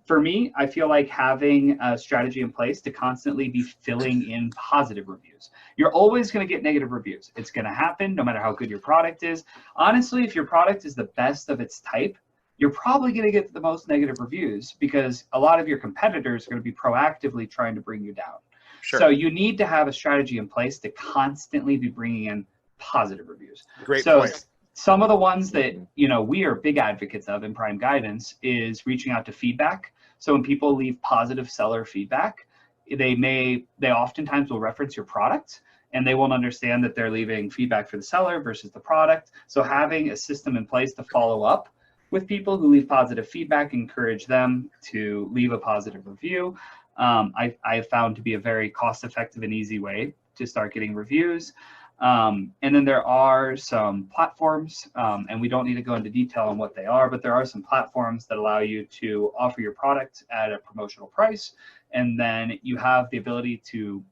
For me, I feel like having a strategy in place to constantly be filling in positive reviews. You're always going to get negative reviews. It's going to happen no matter how good your product is. Honestly, if your product is the best of its type, you're probably going to get the most negative reviews because a lot of your competitors are going to be proactively trying to bring you down. Sure. So you need to have a strategy in place to constantly be bringing in positive reviews. Great point. Some of the ones that, we are big advocates of in Prime Guidance is reaching out to feedback. So when people leave positive seller feedback, they oftentimes will reference your product and they won't understand that they're leaving feedback for the seller versus the product. So having a system in place to follow up with people who leave positive feedback, encourage them to leave a positive review. I have found to be a very cost-effective and easy way to start getting reviews. And then there are some platforms, and we don't need to go into detail on what they are, but there are some platforms that allow you to offer your product at a promotional price. And then you have the ability to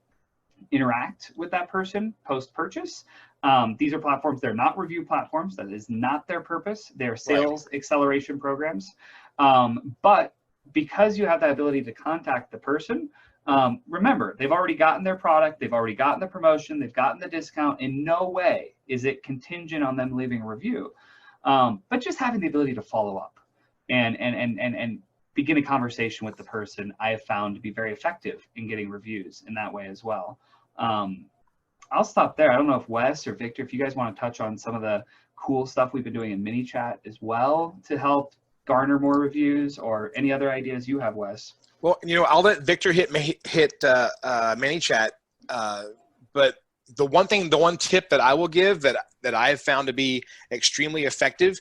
interact with that person post-purchase. These are platforms, they're not review platforms. That is not their purpose. They're sales acceleration programs. But because you have that ability to contact the person, remember, they've already gotten their product, they've already gotten the promotion, they've gotten the discount. In no way is it contingent on them leaving a review. But just having the ability to follow up and begin a conversation with the person, I have found to be very effective in getting reviews in that way as well. I'll stop there. I don't know if Wes or Victor, if you guys want to touch on some of the cool stuff we've been doing in ManyChat as well to help garner more reviews, or any other ideas you have, Wes. Well, I'll let Victor hit ManyChat, but the one tip that I will give that I have found to be extremely effective,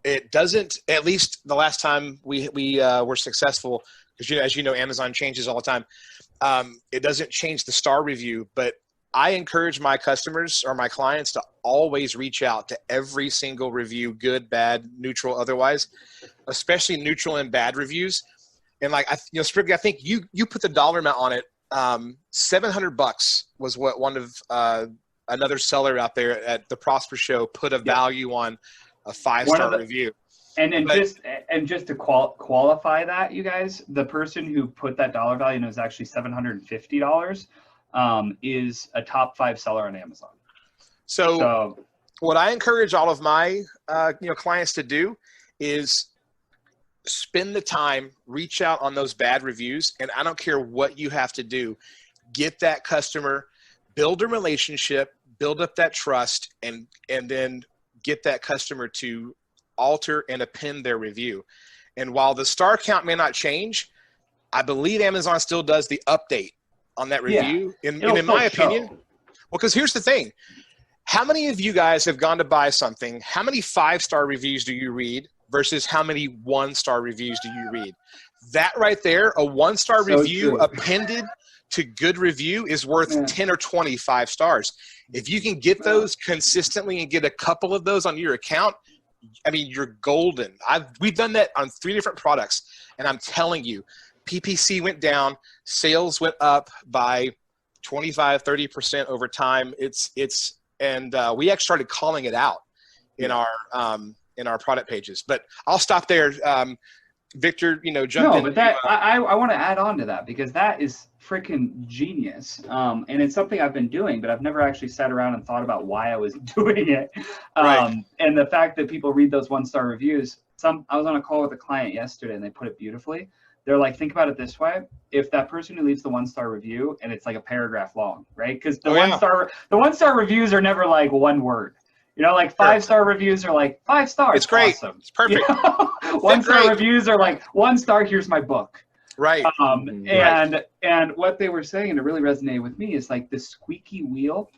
it doesn't, at least the last time we were successful, because as you know, Amazon changes all the time. It doesn't change the star review, but I encourage my customers or my clients to always reach out to every single review, good, bad, neutral, otherwise, especially neutral and bad reviews. And Spriggy, I think you put the dollar amount on it. $700 was what one of another seller out there at the Prosper Show put a value on a 5-star review. And just to qualify that, you guys, the person who put that dollar value, and it was actually $750, is a top 5 seller on Amazon. So what I encourage all of my clients to do is spend the time, reach out on those bad reviews, and I don't care what you have to do, get that customer, build a relationship, build up that trust, and then get that customer to alter and append their review. And while the star count may not change, I believe Amazon still does the update on that review. In my opinion, well, because here's the thing. How many of you guys have gone to buy something? How many 5-star reviews do you read versus how many 1-star reviews do you read? That right there, a 1-star review appended to good review is worth 10 or 20 5 stars. If you can get those consistently and get a couple of those on your account, I mean, you're golden. We've done that on 3 different products, and I'm telling you, PPC went down, sales went up by 25, 30% over time. And we actually started calling it out in our product pages. But I'll stop there. Victor, jump in. No, but I want to add on to that, because that is freaking genius. And it's something I've been doing, but I've never actually sat around and thought about why I was doing it. And the fact that people read those 1-star reviews. I was on a call with a client yesterday, and they put it beautifully. They're like, think about it this way. If that person who leaves the 1-star review, and it's like a paragraph long, right? Because the 1-star reviews are never like one word. Like 5-star reviews are like 5 stars. It's great. Awesome. It's perfect. 1-star reviews are like 1 star. Here's my book. Right. And what they were saying, and it really resonated with me, is like the squeaky wheel,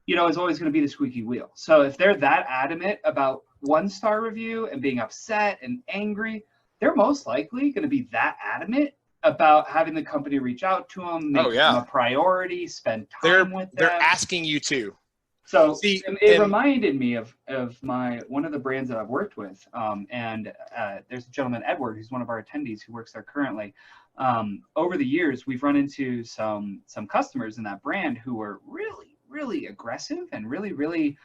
is always going to be the squeaky wheel. So if they're that adamant about 1-star review and being upset and angry, they're most likely going to be that adamant about having the company reach out to them, make them a priority, spend time with them. They're asking you to. So it reminded me of one of the brands that I've worked with. And there's a gentleman, Edward, who's one of our attendees who works there currently. Over the years, we've run into some customers in that brand who were really, really aggressive and really, really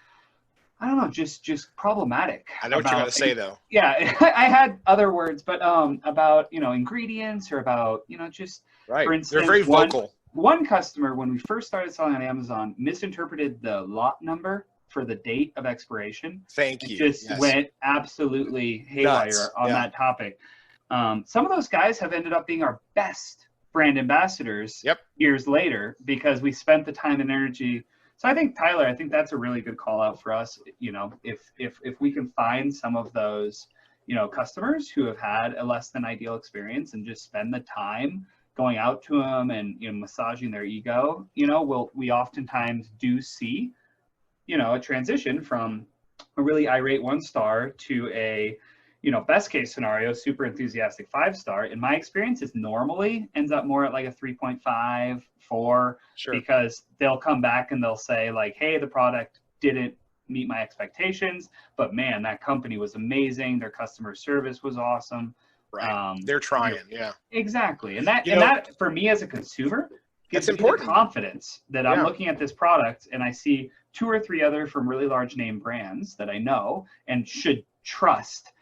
I don't know, just problematic. I know what you're going to say, though. Yeah, I had other words, but about, you know, ingredients, or about, you know, just Right. for instance, They're very vocal. One customer, when we first started selling on Amazon, misinterpreted the lot number for the date of expiration. Thank It you. just Yes. went absolutely haywire Nuts. on Yeah. that topic. Some of those guys have ended up being our best brand ambassadors Yep. years later, because we spent the time and energy. So I think, Tyler, I think that's a really good call out for us. You know, if we can find some of those, you know, customers who have had a less than ideal experience, and just spend the time going out to them and, you know, massaging their ego, you know, we oftentimes do see, you know, a transition from a really irate 1-star to a, you know, best case scenario, super enthusiastic 5-star. In my experience, it normally ends up more at like a 3.5, 4, Sure. because they'll come back and they'll say like, hey, the product didn't meet my expectations, but man, that company was amazing. Their customer service was awesome. Right. They're trying. Yeah. Exactly. And that, You know, that for me as a consumer gives that's me the important. confidence that I'm Yeah. looking at this product and I see 2 or 3 other from really large name brands that I know and should trust.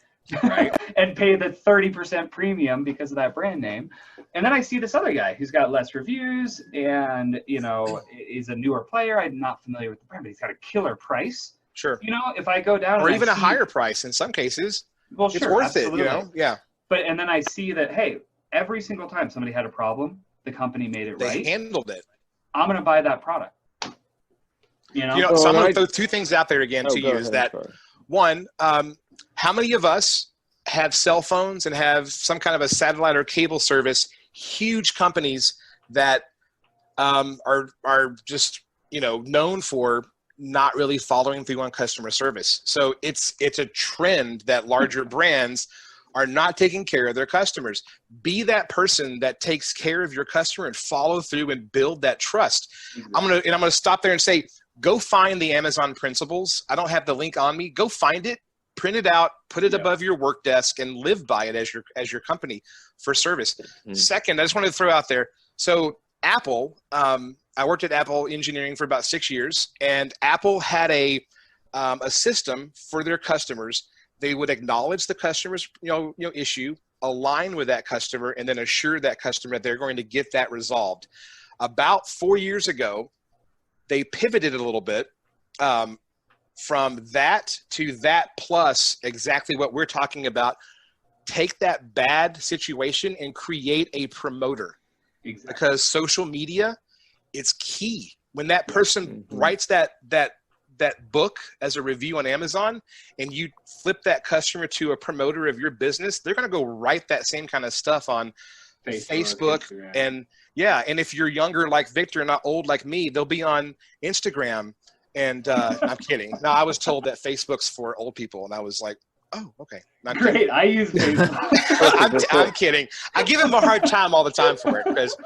Right. And pay the 30% premium because of that brand name. And then I see this other guy who's got less reviews and, you know, is a newer player. I'm not familiar with the brand, but he's got a killer price. Sure. You know, if I go down Or and even I a higher price in some cases. well, It's sure, worth absolutely. it, you know? Yeah. But and then I see that, hey, every single time somebody had a problem, the company made it They right. handled it. I'm going to buy that product. You know, So I'm going to throw 2 things out there again to you. Go is ahead, that sorry. one, how many of us have cell phones and have some kind of a satellite or cable service, huge companies that are just, you know, known for not really following through on customer service. So it's a trend that larger brands are not taking care of their customers. Be that person that takes care of your customer and follow through and build that trust. exactly. I'm gonna stop there and say, go find the Amazon principles. I don't have the link on me. Go find it, print it out, put it Yeah. above your work desk, and live by it as your company for service. Mhm. Second, I just wanted to throw out there. So Apple, I worked at Apple Engineering for about 6 years, and Apple had a system for their customers. They would acknowledge the customer's issue, align with that customer, and then assure that customer that they're going to get that resolved. About 4 years ago, they pivoted a little bit from that to that plus exactly what we're talking about. Take that bad situation and create a promoter. Exactly. Because social media, it's key. When that person Mhm. writes that book as a review on Amazon and you flip that customer to a promoter of your business, they're going to go write that same kind of stuff on Facebook Instagram. and and if you're younger like Victor, not old like me, they'll be on Instagram. And I'm kidding. No, I was told that Facebook's for old people, and I was like, oh, okay. Not Great. I use Facebook. I'm kidding. I give him a hard time all the time for it because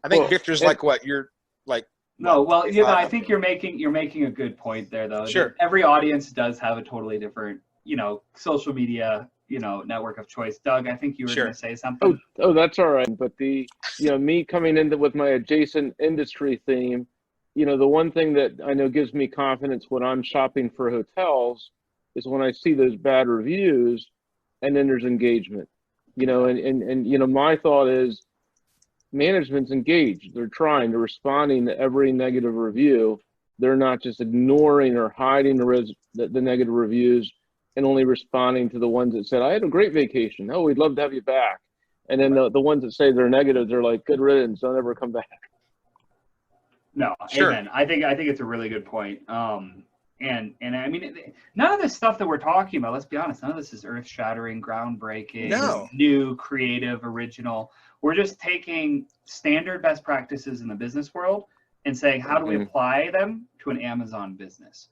I think Well, Victor's like what you're like. No, well, you know, I think you're making a good point there, though. Sure. Every audience does have a totally different, you know, social media, you know, network of choice. Doug, I think you were Sure. going to say something. Oh, that's all right. But me coming into with my adjacent industry theme, you know, the one thing that I know gives me confidence when I'm shopping for hotels is when I see those bad reviews and then there's engagement, you know, and you know, my thought is management's engaged. They're trying, they're responding to every negative review. They're not just ignoring or hiding the negative reviews and only responding to the ones that said, I had a great vacation. Oh, we'd love to have you back. And then the ones that say they're negative, they're like, good riddance, don't ever come back. No, Sure. amen. I think it's a really good point. And I mean, none of this stuff that we're talking about, let's be honest, none of this is earth-shattering, groundbreaking, No. new, creative, original. We're just taking standard best practices in the business world and saying, how do we Mhm. apply them to an Amazon business?